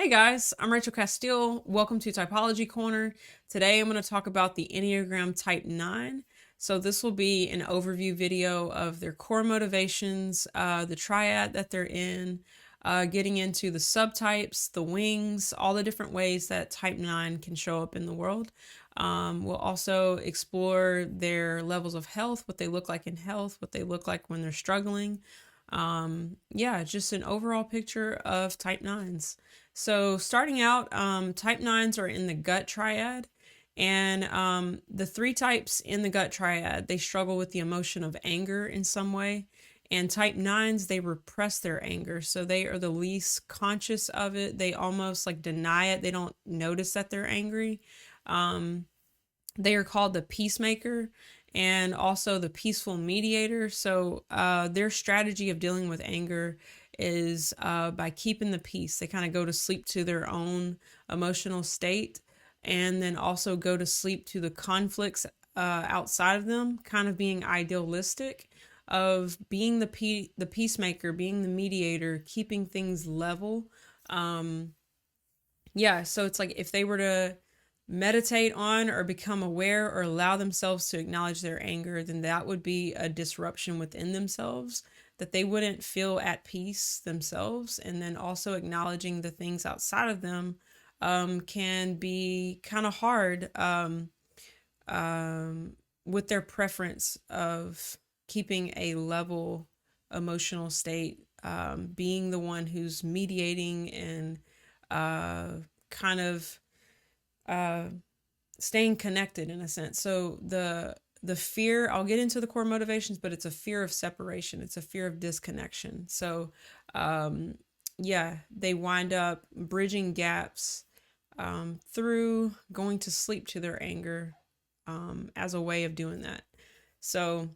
Hey guys, I'm Rachel Castile. Welcome to Typology Corner. Today I'm going to talk about the Enneagram Type 9. So this will be an overview video of their core motivations, the triad that they're in, getting into the subtypes, the wings, all the different ways that Type 9 can show up in the world. We'll also explore their levels of health, what they look like in health, what they look like when they're struggling. Yeah, just an overall picture of Type 9s. So starting out, type 9s are in the gut triad. And the three types in the gut triad, they struggle with the emotion of anger in some way. And type 9s, they repress their anger. So they are the least conscious of it. They almost like deny it. They don't notice that they're angry. Um, they are called the peacemaker and also the peaceful mediator. So their strategy of dealing with anger is by keeping the peace. They kind of go to sleep to their own emotional state and then also go to sleep to the conflicts outside of them, kind of being idealistic of being the peacemaker, being the mediator, keeping things level. Um, yeah, so it's like if they were to meditate on or become aware or allow themselves to acknowledge their anger, then that would be a disruption within themselves, that they wouldn't feel at peace themselves. And then also acknowledging the things outside of them can be kind of hard with their preference of keeping a level emotional state, being the one who's mediating and kind of uh, staying connected in a sense. So the fear, I'll get into the core motivations, but it's a fear of separation. It's a fear of disconnection. So um, yeah, they wind up bridging gaps through going to sleep to their anger as a way of doing that. So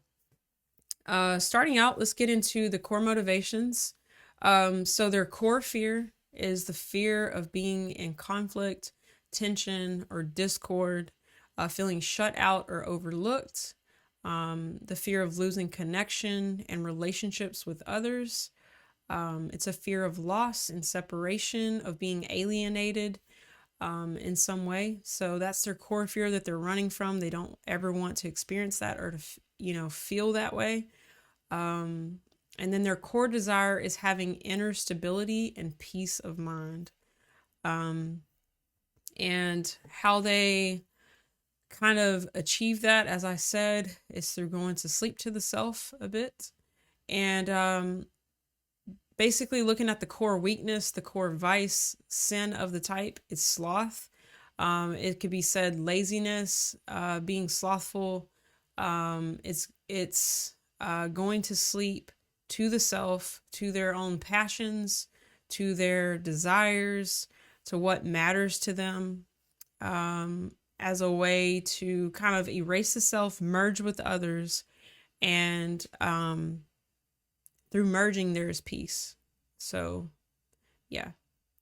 starting out, let's get into the core motivations. So their core fear is the fear of being in conflict, tension, or discord, feeling shut out or overlooked, the fear of losing connection and relationships with others. It's a fear of loss and separation, of being alienated in some way. So that's their core fear that they're running from. They don't ever want to experience that or to, feel that way. And then their core desire is having inner stability and peace of mind. Um, and how they kind of achieve that, as I said, is through going to sleep to the self a bit. And basically looking at the core weakness, the core vice, sin of the type, it's sloth. It could be said laziness, being slothful. It's going to sleep to the self, to their own passions, to their desires, to what matters to them, as a way to kind of erase the self, merge with others, and through merging, there is peace. So, yeah,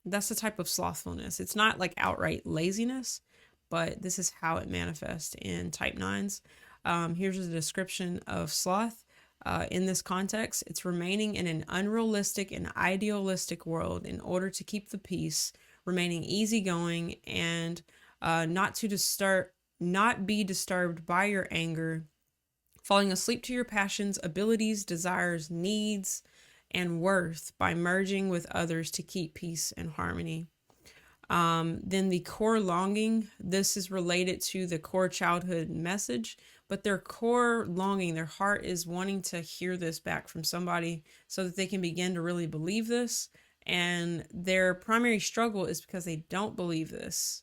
that's the type of slothfulness. It's not like outright laziness, but this is how it manifests in type 9s. Here's a description of sloth. In this context, it's remaining in an unrealistic and idealistic world in order to keep the peace, remaining easygoing, and not be disturbed by your anger, falling asleep to your passions, abilities, desires, needs, and worth by merging with others to keep peace and harmony. Then the core longing, this is related to the core childhood message, but their core longing, their heart is wanting to hear this back from somebody so that they can begin to really believe this. And their primary struggle is because they don't believe this.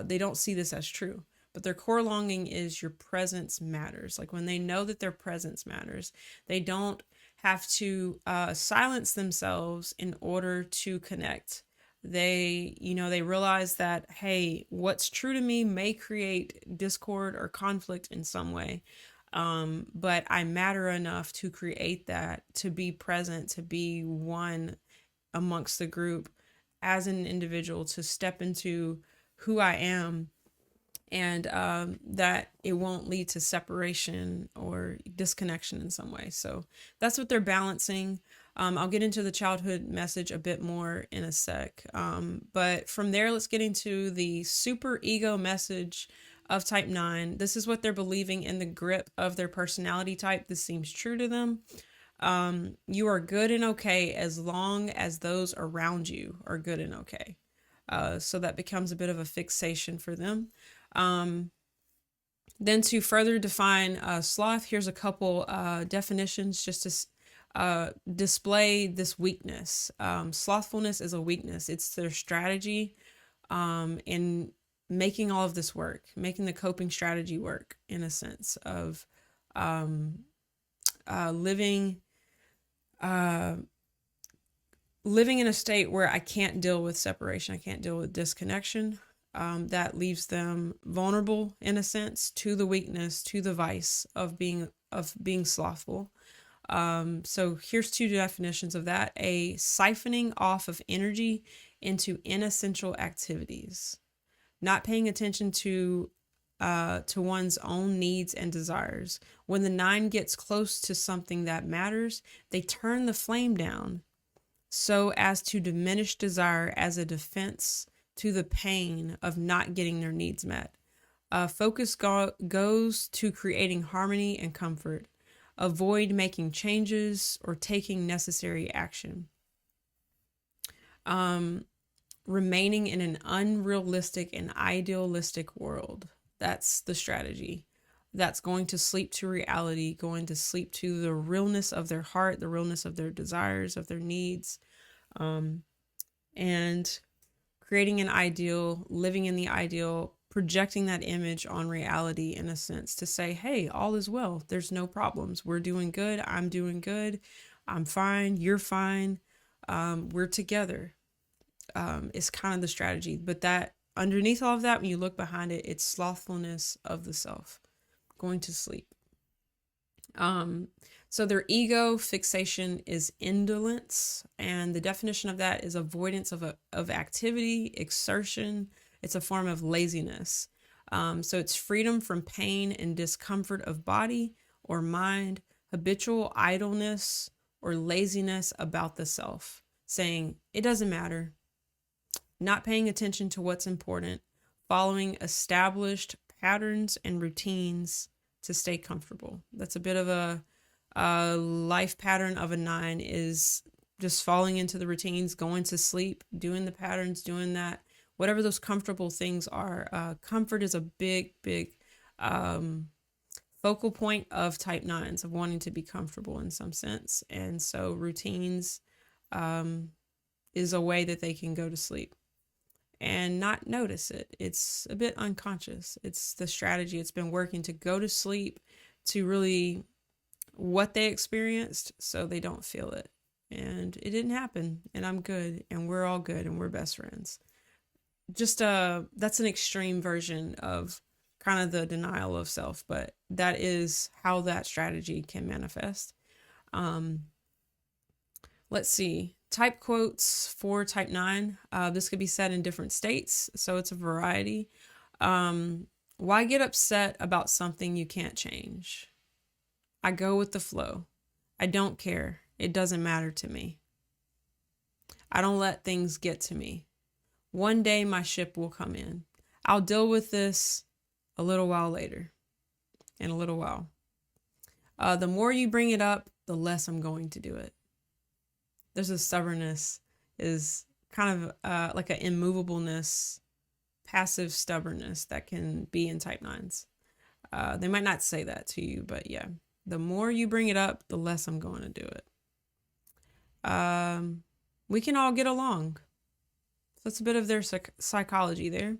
They don't see this as true. But their core longing is your presence matters. Like when they know that their presence matters, they don't have to silence themselves in order to connect. They realize that, hey, what's true to me may create discord or conflict in some way. But I matter enough to create that, to be present, to be one amongst the group as an individual, to step into who I am, and that it won't lead to separation or disconnection in some way. So that's what they're balancing. I'll get into the childhood message a bit more in a sec. But from there, let's get into the super ego message of type 9. This is what they're believing in the grip of their personality type. This seems true to them. You are good and okay as long as those around you are good and okay. So that becomes a bit of a fixation for them. Then to further define sloth, here's a couple definitions just to display this weakness. Slothfulness is a weakness. It's their strategy in making all of this work, making the coping strategy work in a sense of living in a state where I can't deal with separation. I can't deal with disconnection. That leaves them vulnerable in a sense to the weakness, to the vice of being slothful. So here's two definitions of that: a siphoning off of energy into inessential activities, not paying attention to one's own needs and desires. When the 9 gets close to something that matters, they turn the flame down so as to diminish desire as a defense to the pain of not getting their needs met. Focus goes to creating harmony and comfort. Avoid making changes or taking necessary action. Remaining in an unrealistic and idealistic world. That's the strategy. That's going to sleep to reality, going to sleep to the realness of their heart, the realness of their desires, of their needs, and creating an ideal, living in the ideal, projecting that image on reality in a sense to say, hey, all is well. There's no problems. We're doing good. I'm doing good. I'm fine. You're fine. We're together. Is kind of the strategy. But that underneath all of that, when you look behind it, it's slothfulness of the self, going to sleep. So their ego fixation is indolence, and the definition of that is avoidance of activity, exertion. It's a form of laziness. So it's freedom from pain and discomfort of body or mind, habitual idleness or laziness about the self, saying it doesn't matter, not paying attention to what's important, following established patterns and routines to stay comfortable. That's a bit of a life pattern of a 9, is just falling into the routines, going to sleep, doing the patterns, doing that, whatever those comfortable things are. Comfort is a big focal point of type 9s, of wanting to be comfortable in some sense. And so routines is a way that they can go to sleep and not notice it. It's a bit unconscious. It's the strategy. It's been working to go to sleep, to really what they experienced so they don't feel it. And it didn't happen, and I'm good, and we're all good, and we're best friends. Just that's an extreme version of kind of the denial of self, but that is how that strategy can manifest. Let's see. Type quotes for type 9. This could be said in different states, so it's a variety. Why get upset about something you can't change? I go with the flow. I don't care. It doesn't matter to me. I don't let things get to me. One day my ship will come in. I'll deal with this a little while later. In a little while. The more you bring it up, the less I'm going to do it. There's a stubbornness, is kind of like an immovableness, passive stubbornnness that can be in type 9s. They might not say that to you, but yeah. The more you bring it up, the less I'm going to do it. We can all get along. So that's a bit of their psychology there.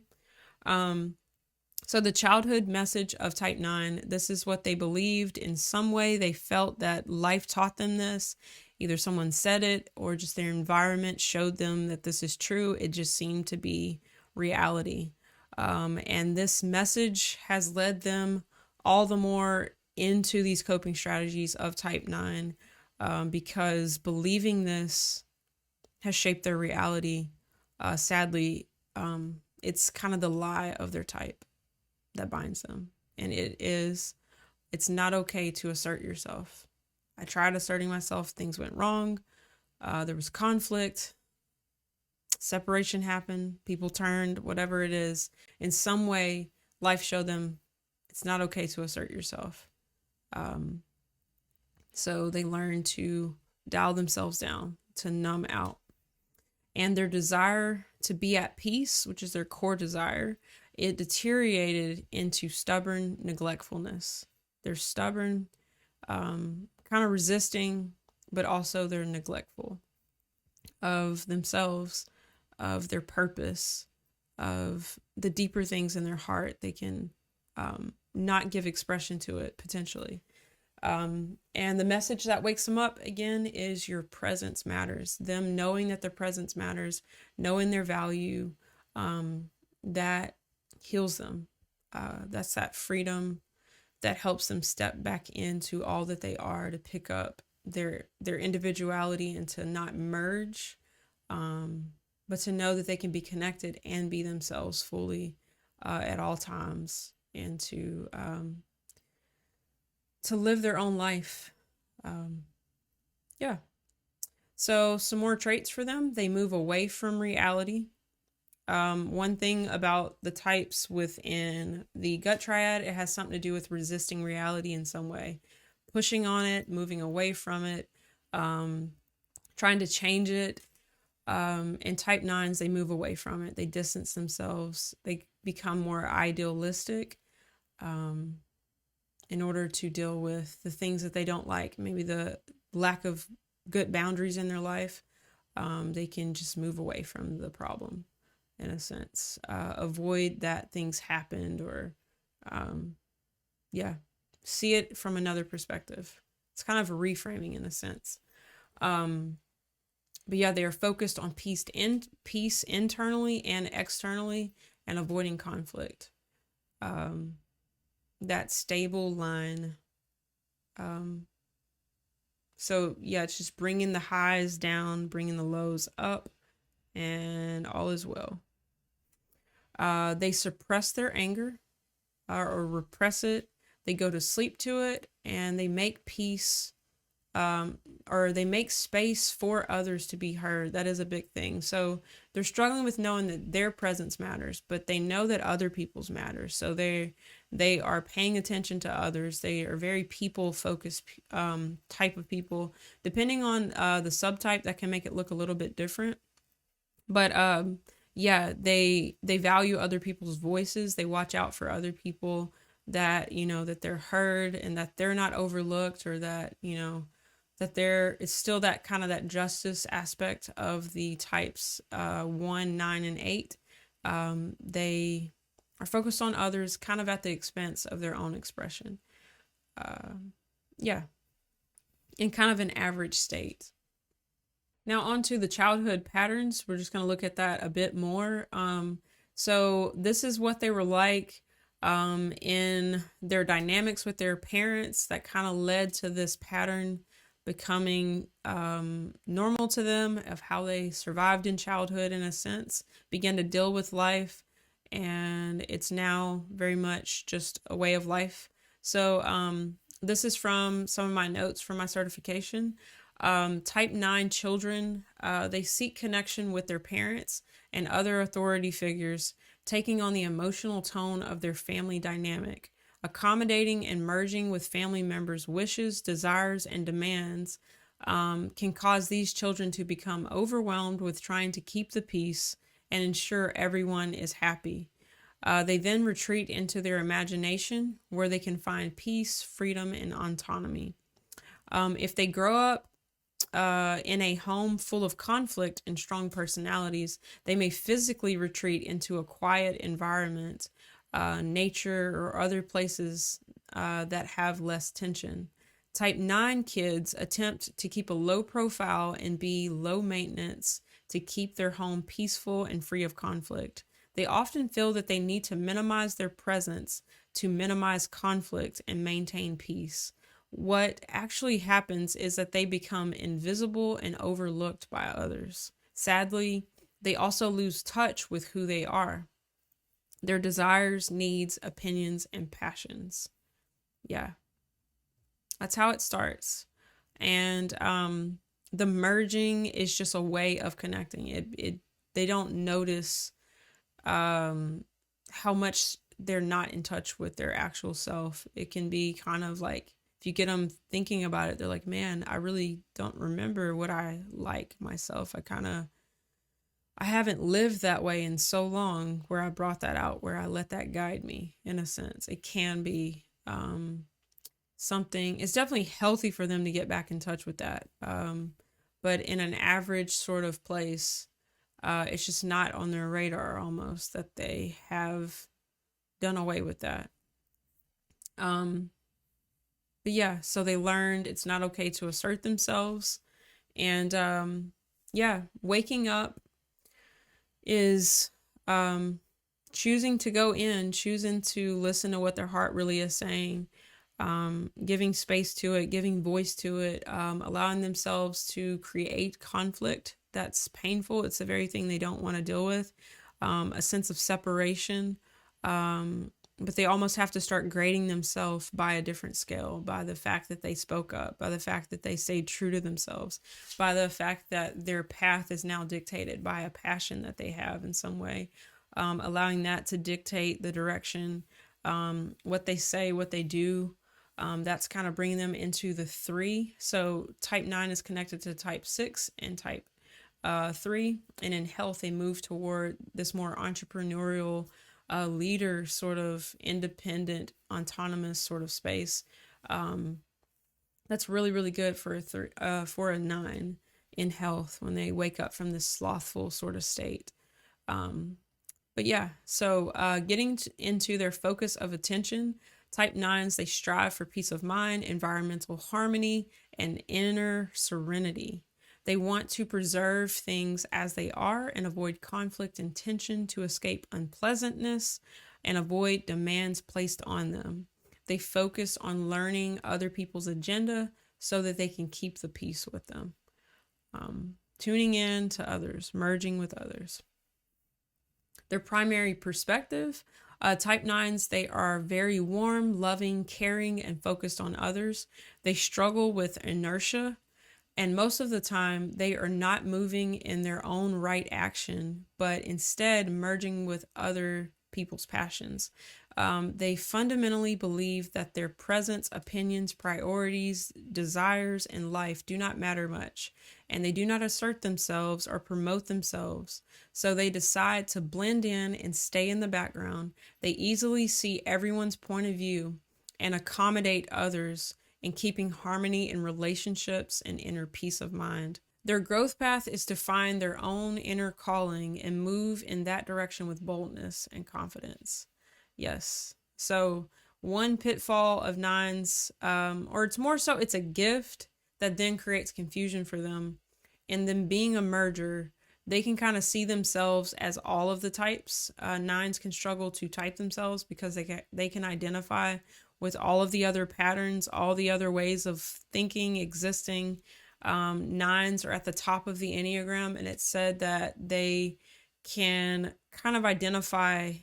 So the childhood message of type 9, this is what they believed. In some way, they felt that life taught them this. Either someone said it or just their environment showed them that this is true. It just seemed to be reality. And this message has led them all the more into these coping strategies of type 9 because believing this has shaped their reality. Sadly, it's kind of the lie of their type that binds them. And it's not okay to assert yourself. I tried asserting myself. Things went wrong. There was conflict, separation happened, people turned, whatever it is. In some way, life showed them it's not okay to assert yourself. Um, so they learned to dial themselves down, to numb out. And their desire to be at peace, which is their core desire, it deteriorated into stubborn neglectfulness. They're stubborn, kind of resisting, but also they're neglectful of themselves, of their purpose, of the deeper things in their heart. They can not give expression to it potentially. And the message that wakes them up again is your presence matters. Them knowing that their presence matters, knowing their value, that heals them. That's that freedom that helps them step back into all that they are, to pick up their individuality and to not merge, but to know that they can be connected and be themselves fully at all times, and to live their own life. Yeah. So some more traits for them: they move away from reality. One thing about the types within the gut triad, it has something to do with resisting reality in some way, pushing on it, moving away from it, trying to change it. In type nines, they move away from it. They distance themselves. They become more idealistic in order to deal with the things that they don't like, maybe the lack of good boundaries in their life. They can just move away from the problem, in a sense, avoid that things happened, or see it from another perspective. It's kind of a reframing in a sense. But yeah, they are focused on peace internally and externally, and avoiding conflict. That stable line. So yeah, it's just bringing the highs down, bringing the lows up, and all is well. They suppress their anger, or repress it. They go to sleep to it, and they make peace, or they make space for others to be heard. That is a big thing. So they're struggling with knowing that their presence matters, but they know that other people's matters. So they are paying attention to others. They are very people focused type of people. Depending on the subtype, that can make it look a little bit different. But yeah, they value other people's voices. They watch out for other people, that that they're heard, and that they're not overlooked, or that that there is still that kind of that justice aspect of the types 1, 9, and 8. They are focused on others, kind of at the expense of their own expression. Yeah, in kind of an average state. Now on to the childhood patterns. We're just going to look at that a bit more. So this is what they were like in their dynamics with their parents, that kind of led to this pattern becoming normal to them, of how they survived in childhood, in a sense, began to deal with life, and it's now very much just a way of life. So this is from some of my notes from my certification. Type 9 children, they seek connection with their parents and other authority figures, taking on the emotional tone of their family dynamic. Accommodating and merging with family members' wishes, desires, and demands can cause these children to become overwhelmed with trying to keep the peace and ensure everyone is happy. They then retreat into their imagination, where they can find peace, freedom, and autonomy. If they grow up in a home full of conflict and strong personalities, they may physically retreat into a quiet environment, nature, or other places that have less tension. Type 9 kids attempt to keep a low profile and be low maintenance to keep their home peaceful and free of conflict. They often feel that they need to minimize their presence to minimize conflict and maintain peace. What actually happens is that they become invisible and overlooked by others. Sadly, they also lose touch with who they are, their desires, needs, opinions, and passions. Yeah, that's how it starts. And the merging is just a way of connecting. They don't notice how much they're not in touch with their actual self. It can be kind of like, if you get them thinking about it, they're like, man, I really don't remember what I like myself. I haven't lived that way in so long, where I brought that out, where I let that guide me in a sense. It can be something, it's definitely healthy for them to get back in touch with that. But in an average sort of place, it's just not on their radar, almost, that they have done away with that. But yeah, so they learned it's not okay to assert themselves. And yeah, waking up is choosing to go in, choosing to listen to what their heart really is saying, giving space to it, giving voice to it, allowing themselves to create conflict that's painful. It's the very thing they don't want to deal with, a sense of separation. But they almost have to start grading themselves by a different scale, by the fact that they spoke up, by the fact that they stayed true to themselves, by the fact that their path is now dictated by a passion that they have in some way, allowing that to dictate the direction, what they say, what they do. That's kind of bringing them into the 3. So type 9 is connected to type 6 and type 3. And in health, they move toward this more entrepreneurial, leader, sort of independent, autonomous sort of space. That's really, really good for a 9 in health, when they wake up from this slothful sort of state. But yeah, so getting into their focus of attention, type 9s, they strive for peace of mind, environmental harmony, and inner serenity. They want to preserve things as they are and avoid conflict and tension to escape unpleasantness and avoid demands placed on them. They focus on learning other people's agenda so that they can keep the peace with them. Tuning in to others, merging with others. Their primary perspective, type 9s, they are very warm, loving, caring, and focused on others. They struggle with inertia. And most of the time, they are not moving in their own right action, but instead merging with other people's passions. They fundamentally believe that their presence, opinions, priorities, desires in life do not matter much, and they do not assert themselves or promote themselves. So they decide to blend in and stay in the background. They easily see everyone's point of view and accommodate others, in keeping harmony in relationships and inner peace of mind. Their growth path is to find their own inner calling and move in that direction with boldness and confidence. Yes. So one pitfall of 9s, or it's more so, it's a gift that then creates confusion for them. And then being a merger, they can kind of see themselves as all of the types. 9s can struggle to type themselves because they can identify with all of the other patterns, all the other ways of thinking, existing. 9s are at the top of the Enneagram, and it's said that they can kind of identify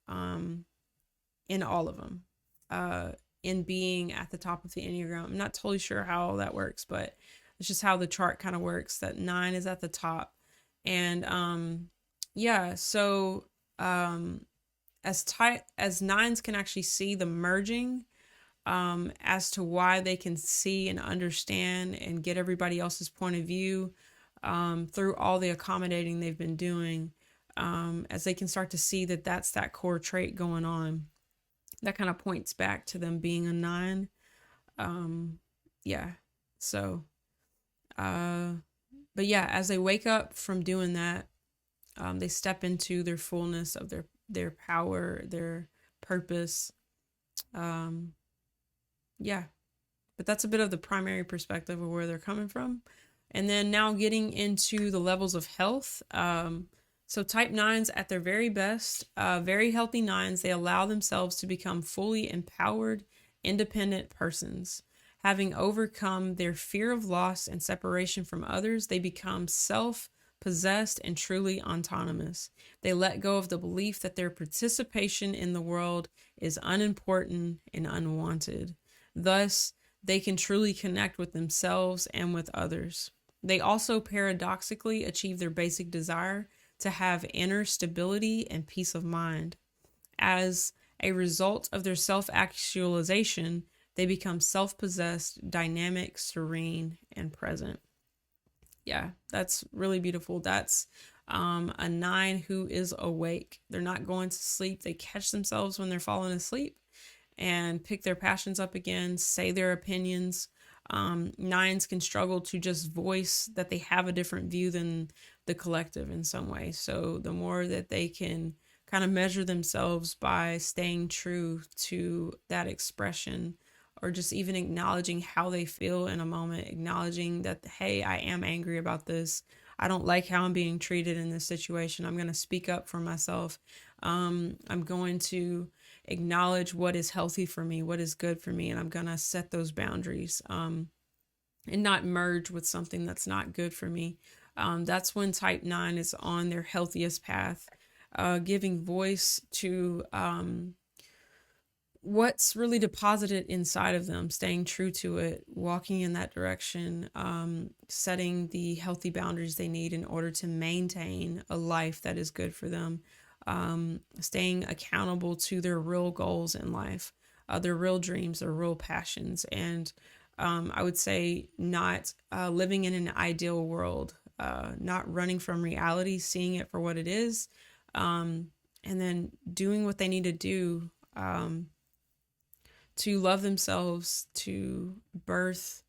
in all of them, in being at the top of the Enneagram. I'm not totally sure how all that works, but it's just how the chart kind of works, that 9 is at the top. And yeah, so as 9s can actually see the merging, as to why they can see and understand and get everybody else's point of view, through all the accommodating they've been doing, as they can start to see that that's that core trait going on. That kind of points back to them being a 9. Yeah. So, but yeah, as they wake up from doing that, they step into their fullness of their power, their purpose. Yeah, but that's a bit of the primary perspective of where they're coming from. And then now getting into the levels of health. So type 9s at their very best, very healthy 9s, they allow themselves to become fully empowered, independent persons. Having overcome their fear of loss and separation from others, they become self-possessed and truly autonomous. They let go of the belief that their participation in the world is unimportant and unwanted. Thus, they can truly connect with themselves and with others. They also paradoxically achieve their basic desire to have inner stability and peace of mind. As a result of their self actualization, they become self possessed, dynamic, serene, and present. Yeah, that's really beautiful. That's a nine who is awake. They're not going to sleep. They catch themselves when they're falling asleep and pick their passions up again, say their opinions. Nines can struggle to just voice that they have a different view than the collective in some way. So the more that they can kind of measure themselves by staying true to that expression, or just even acknowledging how they feel in a moment, acknowledging that, hey, I am angry about this. I don't like how I'm being treated in this situation. I'm going to speak up for myself. I'm going to acknowledge what is healthy for me, what is good for me, and I'm going to set those boundaries and not merge with something that's not good for me. That's when type 9 is on their healthiest path, giving voice to what's really deposited inside of them, staying true to it, walking in that direction, setting the healthy boundaries they need in order to maintain a life that is good for them, staying accountable to their real goals in life, their real dreams, their real passions, and I would say not living in an ideal world, not running from reality, seeing it for what it is, and then doing what they need to do to love themselves, to birth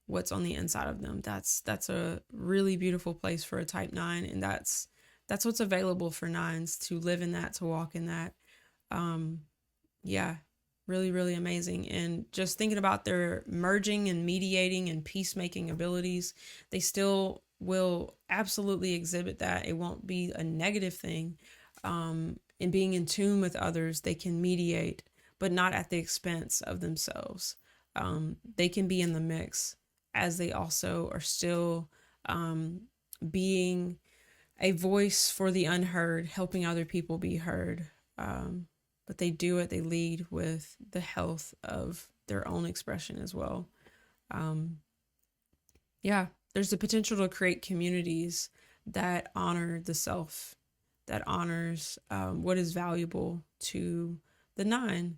what's on the inside of them. That's a really beautiful place for a type 9, and that's what's available for nines, to live in that, to walk in that. Yeah, really, really amazing. And just thinking about their merging and mediating and peacemaking abilities, they still will absolutely exhibit that. It won't be a negative thing. In being in tune with others, they can mediate, but not at the expense of themselves. They can be in the mix, as they also are still being a voice for the unheard, helping other people be heard. But they do it, they lead with the health of their own expression as well. Yeah, there's the potential to create communities that honor the self, that honors what is valuable to the nine,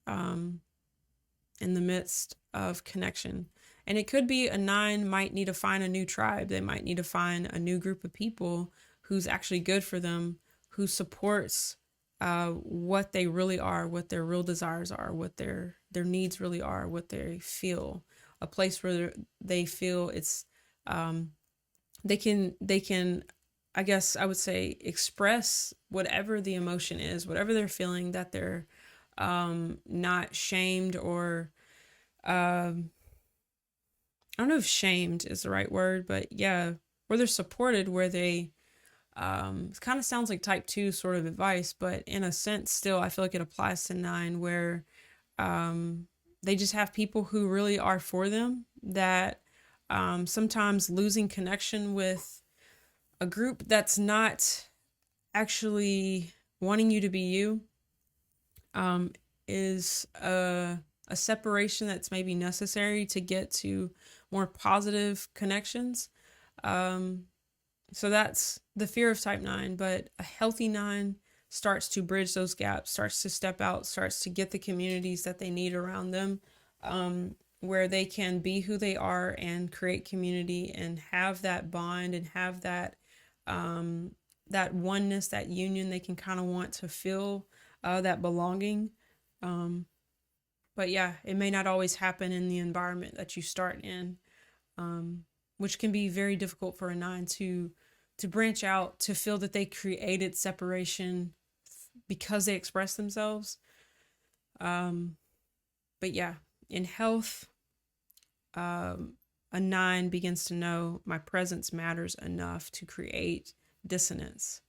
in the midst of connection. And it could be a nine might need to find a new tribe. They might need to find a new group of people who's actually good for them, who supports what they really are, what their real desires are, what their needs really are, what they feel. A place where they feel it's they can, I guess I would say, express whatever the emotion is, whatever they're feeling, that they're not shamed or I don't know if shamed is the right word, but yeah, where they're supported, where they it kind of sounds like type 2 sort of advice, but in a sense still I feel like it applies to 9, where they just have people who really are for them, that sometimes losing connection with a group that's not actually wanting you to be you is a separation that's maybe necessary to get to more positive connections. So that's the fear of type 9, but a healthy 9 starts to bridge those gaps, starts to step out, starts to get the communities that they need around them, where they can be who they are and create community and have that bond and have that that oneness, that union. They can kind of want to feel that belonging. But yeah, it may not always happen in the environment that you start in, which can be very difficult for a 9 to branch out, to feel that they created separation because they express themselves. But yeah, in health, a 9 begins to know my presence matters enough to create dissonance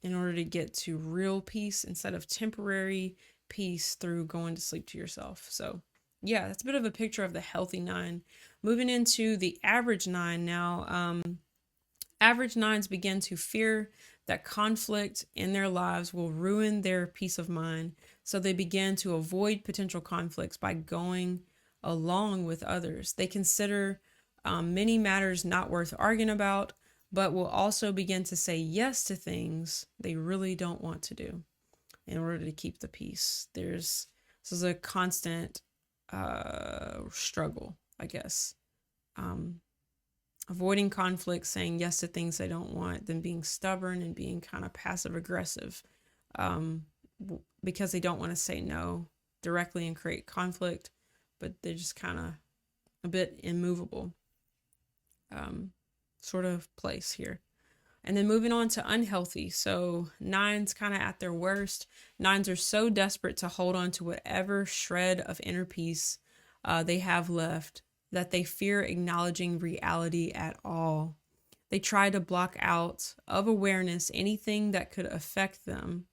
in order to get to real peace instead of temporary peace through going to sleep to yourself. So yeah, that's a bit of a picture of the healthy 9. Moving into the average 9 now. Average 9s begin to fear that conflict in their lives will ruin their peace of mind. So they begin to avoid potential conflicts by going along with others. They consider Many matters not worth arguing about, but will also begin to say yes to things they really don't want to do in order to keep the peace. This is a constant struggle, I guess. Avoiding conflict, saying yes to things they don't want, then being stubborn and being kind of passive aggressive because they don't want to say no directly and create conflict, but they're just kind of a bit immovable sort of place here. And then moving on to unhealthy. So nines kind of at their worst. Nines are so desperate to hold on to whatever shred of inner peace they have left that they fear acknowledging reality at all. They try to block out of awareness anything that could affect them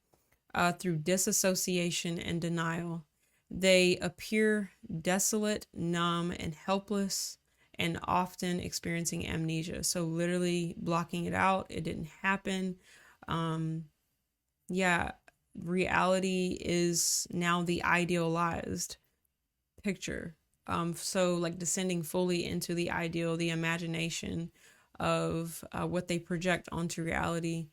through disassociation and denial. They appear desolate, numb, and helpless, and often experiencing amnesia. So literally blocking it out. It didn't happen. Reality is now the idealized picture. So like descending fully into the ideal, the imagination of what they project onto reality,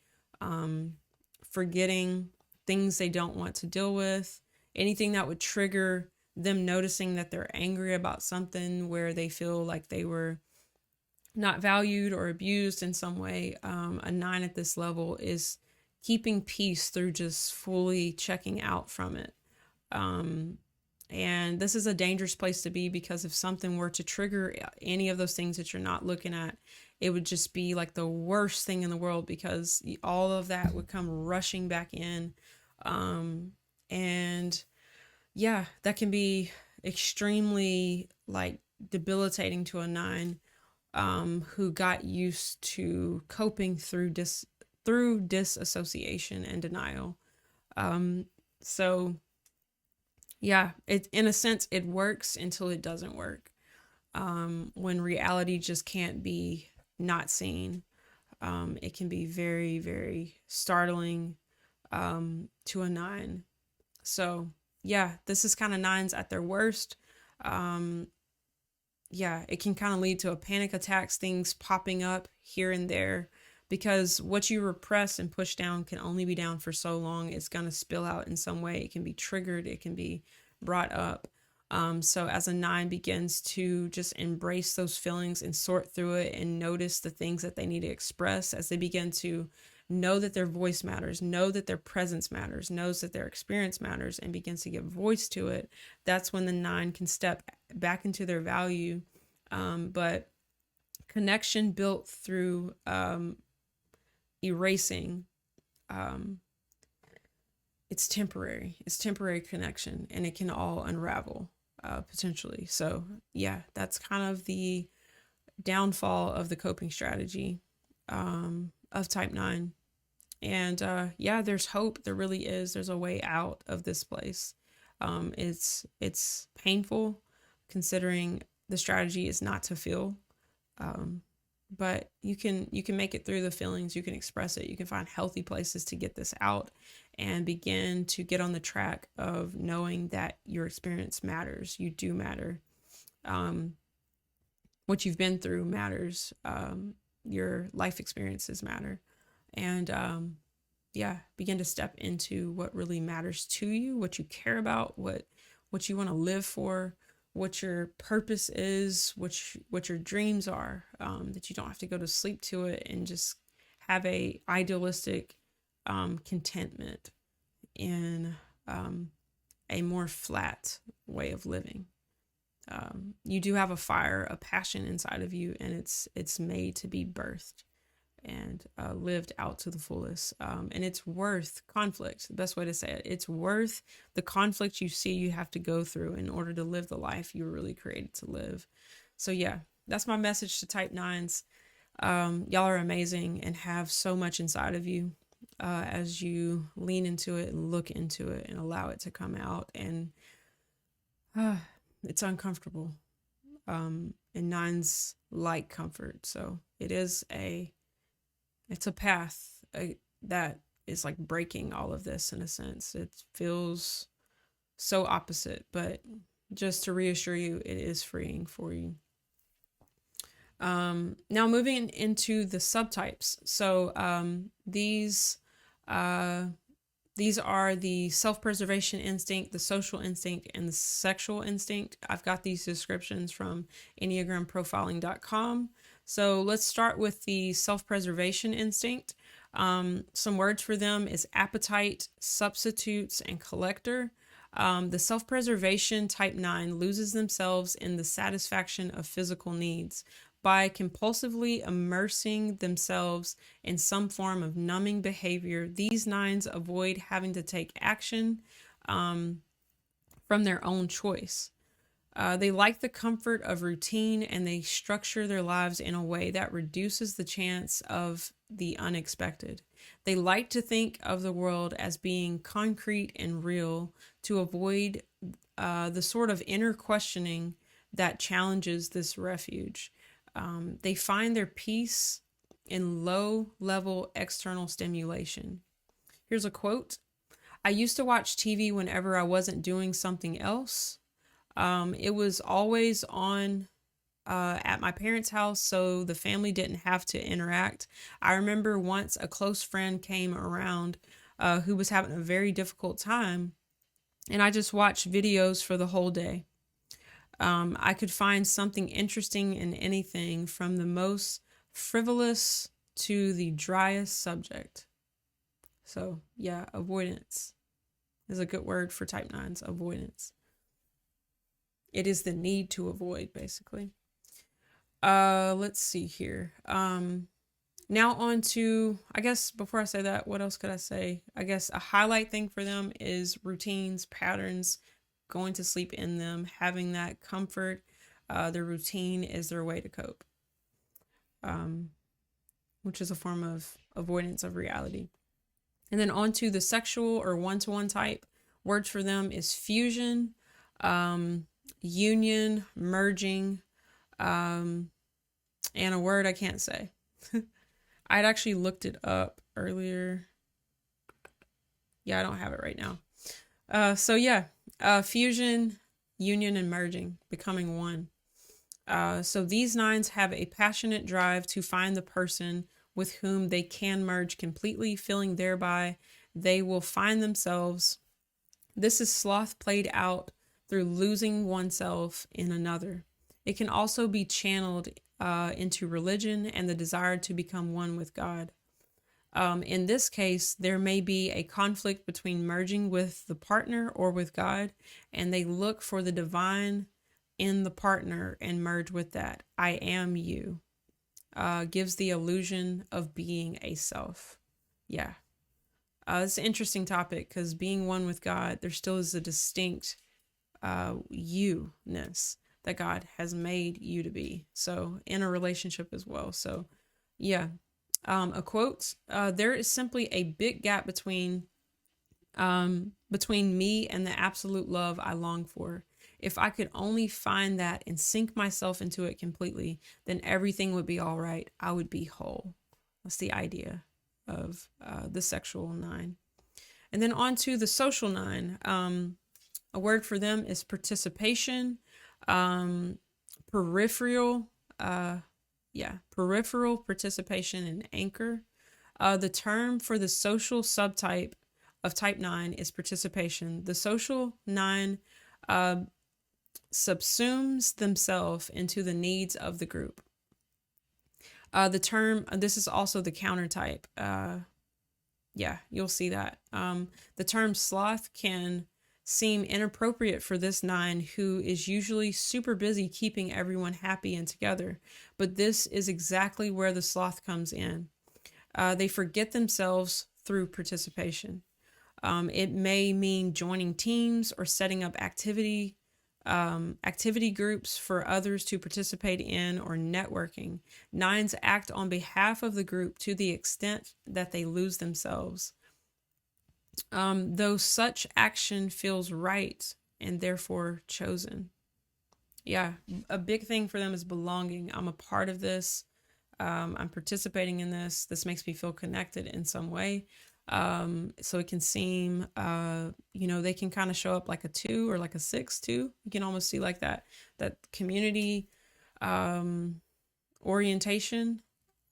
forgetting things they don't want to deal with, anything that would trigger them noticing that they're angry about something where they feel like they were not valued or abused in some way. A nine at this level is keeping peace through just fully checking out from it. And this is a dangerous place to be because if something were to trigger any of those things that you're not looking at, it would just be like the worst thing in the world because all of that would come rushing back in. And yeah, that can be extremely like debilitating to a nine who got used to coping through disassociation and denial. So yeah, it in a sense it works until it doesn't work. When reality just can't be not seen, it can be very, very startling to a nine. So yeah, this is kind of nines at their worst. It can kind of lead to a panic attacks, things popping up here and there, because what you repress and push down can only be down for so long. It's going to spill out in some way. It can be triggered. It can be brought up. So as a nine begins to just embrace those feelings and sort through it and notice the things that they need to express, as they begin to know that their voice matters, know that their presence matters, knows that their experience matters, and begins to give voice to it, that's when the nine can step back into their value. But connection built through erasing, it's temporary. It's temporary connection, and it can all unravel potentially. So yeah, that's kind of the downfall of the coping strategy of type 9. And there's hope. There really is. There's a way out of this place. It's painful considering the strategy is not to feel, but you can make it through the feelings. You can express it. You can find healthy places to get this out and begin to get on the track of knowing that your experience matters. You do matter. What you've been through matters. Your life experiences matter. And begin to step into what really matters to you, what you care about, what you want to live for, what your purpose is, what your dreams are, that you don't have to go to sleep to it and just have a idealistic contentment in a more flat way of living. You do have a fire, a passion inside of you, and it's made to be birthed and lived out to the fullest. And it's worth conflict. The best way to say it, it's worth the conflict you see you have to go through in order to live the life you were really created to live. So yeah, that's my message to type 9s. Y'all are amazing and have so much inside of you as you lean into it and look into it and allow it to come out. And it's uncomfortable. And 9s like comfort. So it's a path that is like breaking all of this in a sense. It feels so opposite, but just to reassure you, it is freeing for you. Now moving into the subtypes. So these are the self-preservation instinct, the social instinct, and the sexual instinct. I've got these descriptions from enneagramprofiling.com. So let's start with the self-preservation instinct. Some words for them is appetite, substitutes, and collector. The self-preservation type 9 loses themselves in the satisfaction of physical needs. By compulsively immersing themselves in some form of numbing behavior, these nines avoid having to take action from their own choice. They like the comfort of routine, and they structure their lives in a way that reduces the chance of the unexpected. They like to think of the world as being concrete and real to avoid the sort of inner questioning that challenges this refuge. They find their peace in low level external stimulation. Here's a quote: I used to watch TV whenever I wasn't doing something else. It was always on at my parents' house, so the family didn't have to interact. I remember once a close friend came around who was having a very difficult time, and I just watched videos for the whole day. I could find something interesting in anything from the most frivolous to the driest subject. So, yeah, avoidance is a good word for type 9s, avoidance. It is the need to avoid, basically. Let's see here. Now on to, I guess before I say that, what else could I say? I guess a highlight thing for them is routines, patterns, going to sleep in them, having that comfort. Their routine is their way to cope, which is a form of avoidance of reality. And then on to the sexual or one-to-one type. Words for them is fusion, union, merging, and a word I can't say. I'd actually looked it up earlier. Yeah, I don't have it right now. Fusion, union, and merging, becoming one. So these nines have a passionate drive to find the person with whom they can merge completely, feeling thereby they will find themselves. This is sloth played out through losing oneself in another. It can also be channeled into religion and the desire to become one with God. In this case, there may be a conflict between merging with the partner or with God, and they look for the divine in the partner and merge with that. I am you. Gives the illusion of being a self. Yeah. It's an interesting topic because being one with God, there still is a distinct you-ness that God has made you to be. So in a relationship as well. So yeah. A quote, there is simply a big gap between me and the absolute love I long for. If I could only find that and sink myself into it completely, then everything would be all right. I would be whole. That's the idea of the sexual 9. And then on to the social 9. A word for them is participation, peripheral, peripheral participation, and anchor. The term for the social subtype of type 9 is participation. The social 9 subsumes themselves into the needs of the group. This is also the counter type. You'll see that. The term sloth can seem inappropriate for this 9 who is usually super busy keeping everyone happy and together. But this is exactly where the sloth comes in. They forget themselves through participation. It may mean joining teams or setting up activity groups for others to participate in, or networking. 9s act on behalf of the group to the extent that they lose themselves. Though such action feels right and therefore chosen. Yeah, a big thing for them is belonging. I'm a part of this. I'm participating in this. This makes me feel connected in some way. So it can seem, they can kind of show up like a 2 or like a 6 too. You can almost see like that community, orientation.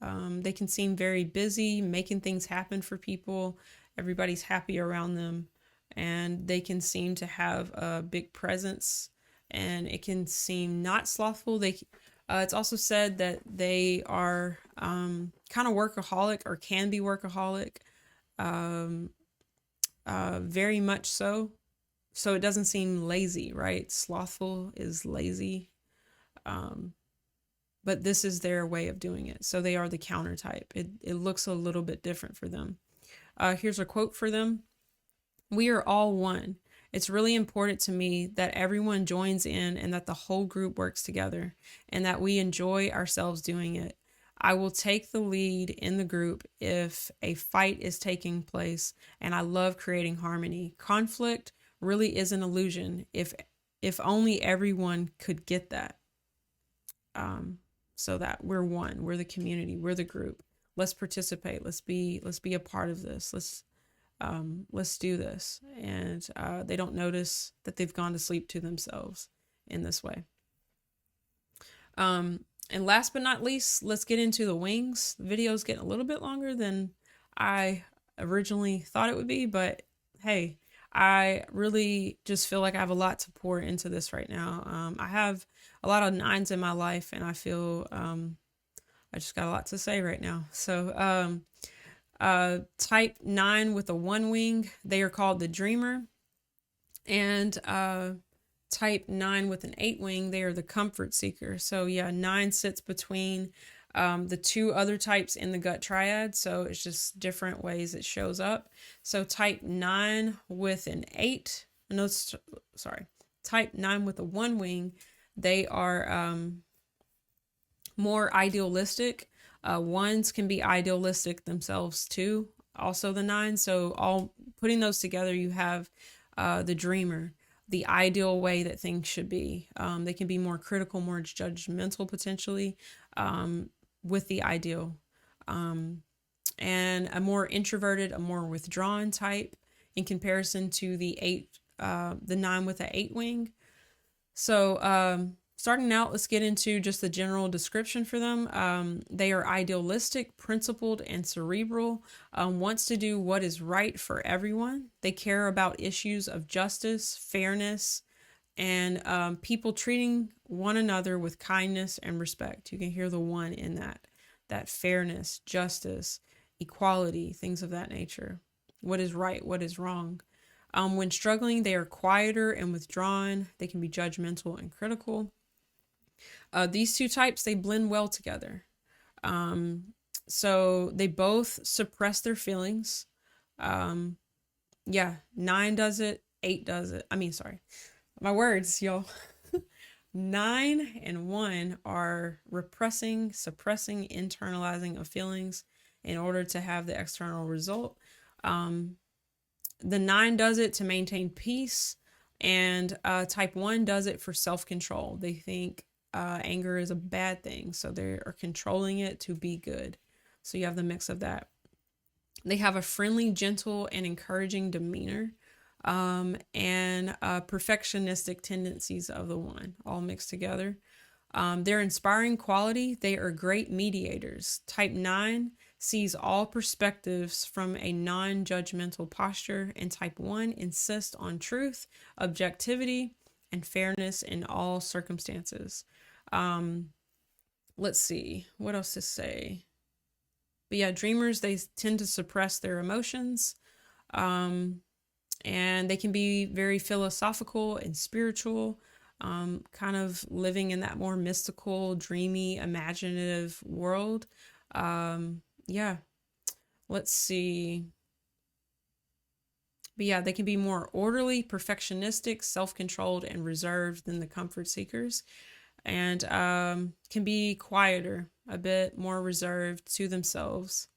They can seem very busy, making things happen for people. Everybody's happy around them, and they can seem to have a big presence, and it can seem not slothful. It's also said that they are kind of workaholic, or can be workaholic, very much so. So it doesn't seem lazy, right? Slothful is lazy. But this is their way of doing it. So they are the counter type. It looks a little bit different for them. Here's a quote for them. "We are all one. It's really important to me that everyone joins in and that the whole group works together and that we enjoy ourselves doing it. I will take the lead in the group if a fight is taking place, and I love creating harmony. Conflict really is an illusion if only everyone could get that. So that we're one, we're the community, we're the group. Let's participate. Let's be a part of this. Let's do this." And they don't notice that they've gone to sleep to themselves in this way. And last but not least, let's get into the wings. The video's getting a little bit longer than I originally thought it would be, but hey, I really just feel like I have a lot to pour into this right now. I have a lot of 9s in my life, and I feel I just got a lot to say right now. So type 9 with a 1 wing, they are called the dreamer. And type 9 with an 8 wing, they are the comfort seeker. So yeah, 9 sits between the 2 other types in the gut triad. So it's just different ways it shows up. So type 9 with an 8, no, sorry, type 9 with a 1 wing, they are more idealistic. 1s can be idealistic themselves too, also the 9. So all putting those together, you have the dreamer, the ideal way that things should be. They can be more critical, more judgmental potentially, with the ideal, and a more introverted, a more withdrawn type in comparison to the 9 with the 8 wing. So starting out, let's get into just the general description for them. They are idealistic, principled, and cerebral, wants to do what is right for everyone. They care about issues of justice, fairness, and people treating one another with kindness and respect. You can hear the 1 in that fairness, justice, equality, things of that nature. What is right, what is wrong. When struggling, they are quieter and withdrawn. They can be judgmental and critical. These 2 types, they blend well together. So they both suppress their feelings. 9 does it, 8 does it. My words, y'all. 9 and 1 are repressing, suppressing, internalizing of feelings in order to have the external result. The 9 does it to maintain peace, and type 1 does it for self-control. They think anger is a bad thing, so they are controlling it to be good. So you have the mix of that. They have a friendly, gentle, and encouraging demeanor, and perfectionistic tendencies of the 1, all mixed together. Their inspiring quality, they are great mediators. Type 9 sees all perspectives from a non-judgmental posture, and type 1 insists on truth, objectivity, and fairness in all circumstances. Let's see, what else to say? But yeah, dreamers, they tend to suppress their emotions, and they can be very philosophical and spiritual, kind of living in that more mystical, dreamy, imaginative world. Let's see. But yeah, they can be more orderly, perfectionistic, self-controlled, and reserved than the comfort seekers, and can be quieter, a bit more reserved to themselves.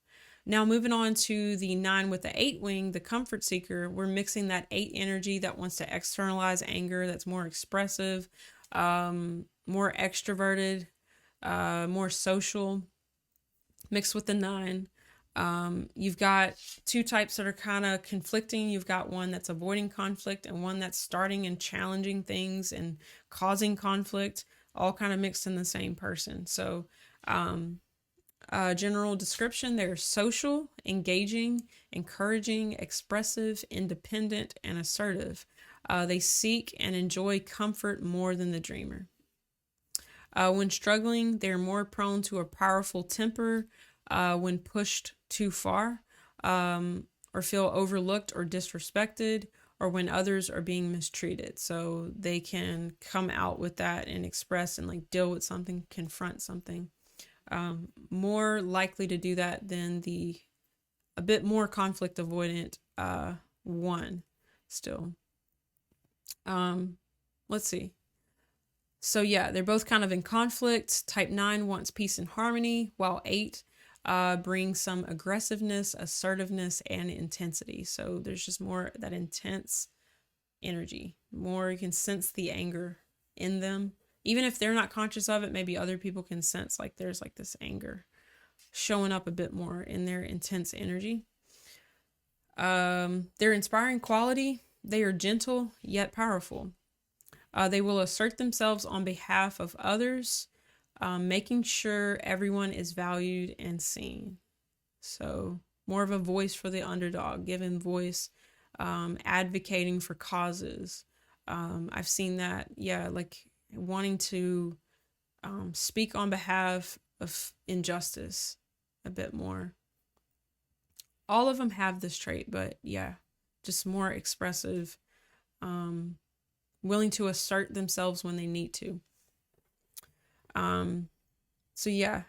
Now moving on to the 9 with the 8 wing, the comfort seeker, we're mixing that 8 energy that wants to externalize anger, that's more expressive, more extroverted, more social, mixed with the 9. You've got 2 types that are kind of conflicting. You've got one that's avoiding conflict and one that's starting and challenging things and causing conflict, all kind of mixed in the same person. So General description: they're social, engaging, encouraging, expressive, independent, and assertive. They seek and enjoy comfort more than the dreamer. When struggling, they're more prone to a powerful temper when pushed too far, or feel overlooked or disrespected, or when others are being mistreated. So they can come out with that and express and like deal with something, confront something. More likely to do that than the a bit more conflict avoidant one still. Let's see. So yeah, they're both kind of in conflict. Type 9 wants peace and harmony, while 8 brings some aggressiveness, assertiveness, and intensity. So there's just more that intense energy. More you can sense the anger in them. Even if they're not conscious of it, maybe other people can sense like there's like this anger showing up a bit more in their intense energy. Their inspiring quality: they are gentle yet powerful. They will assert themselves on behalf of others, making sure everyone is valued and seen. So more of a voice for the underdog, giving voice, advocating for causes. I've seen that, yeah, like wanting to speak on behalf of injustice a bit more. All of them have this trait, but yeah, just more expressive, willing to assert themselves when they need to. So yeah,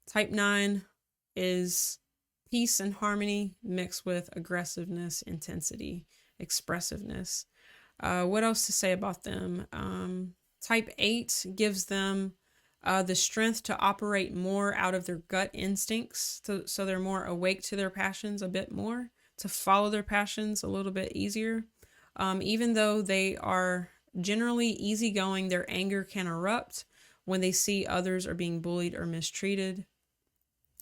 type 9 is peace and harmony mixed with aggressiveness, intensity, expressiveness. What else to say about them? Type 8 gives them the strength to operate more out of their gut instincts, so they're more awake to their passions a bit more, to follow their passions a little bit easier. Even though they are generally easygoing, their anger can erupt when they see others are being bullied or mistreated.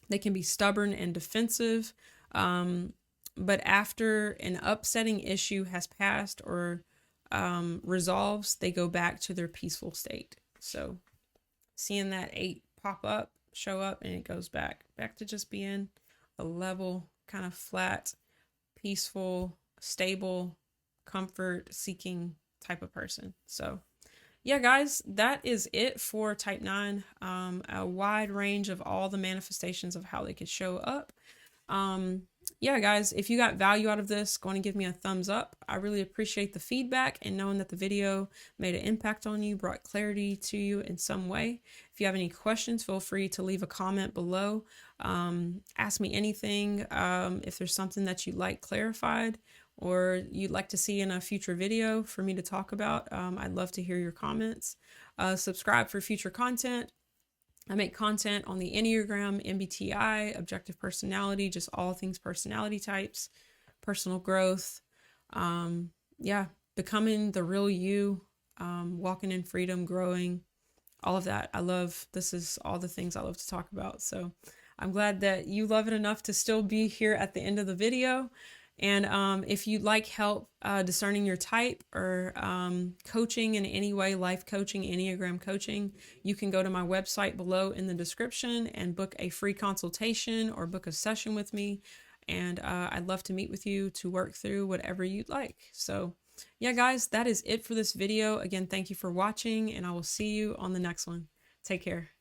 They can be stubborn and defensive, but after an upsetting issue has passed or resolves, they go back to their peaceful state. So seeing that 8 pop up, show up, and it goes back to just being a level, kind of flat, peaceful, stable, comfort seeking type of person. So yeah, guys, that is it for type 9. A wide range of all the manifestations of how they could show up. Yeah, guys, if you got value out of this, go and give me a thumbs up. I really appreciate the feedback and knowing that the video made an impact on you, brought clarity to you in some way. If you have any questions, feel free to leave a comment below. Ask me anything. If there's something that you'd like clarified or you'd like to see in a future video for me to talk about, I'd love to hear your comments. Subscribe for future content. I make content on the Enneagram, MBTI, objective personality, just all things personality types, personal growth. Yeah, becoming the real you, walking in freedom, growing, all of that. This is all the things I love to talk about. So I'm glad that you love it enough to still be here at the end of the video. And if you'd like help discerning your type or coaching in any way, life coaching, Enneagram coaching, you can go to my website below in the description and book a free consultation or book a session with me. And I'd love to meet with you to work through whatever you'd like. So yeah, guys, that is it for this video. Again, thank you for watching, and I will see you on the next one. Take care.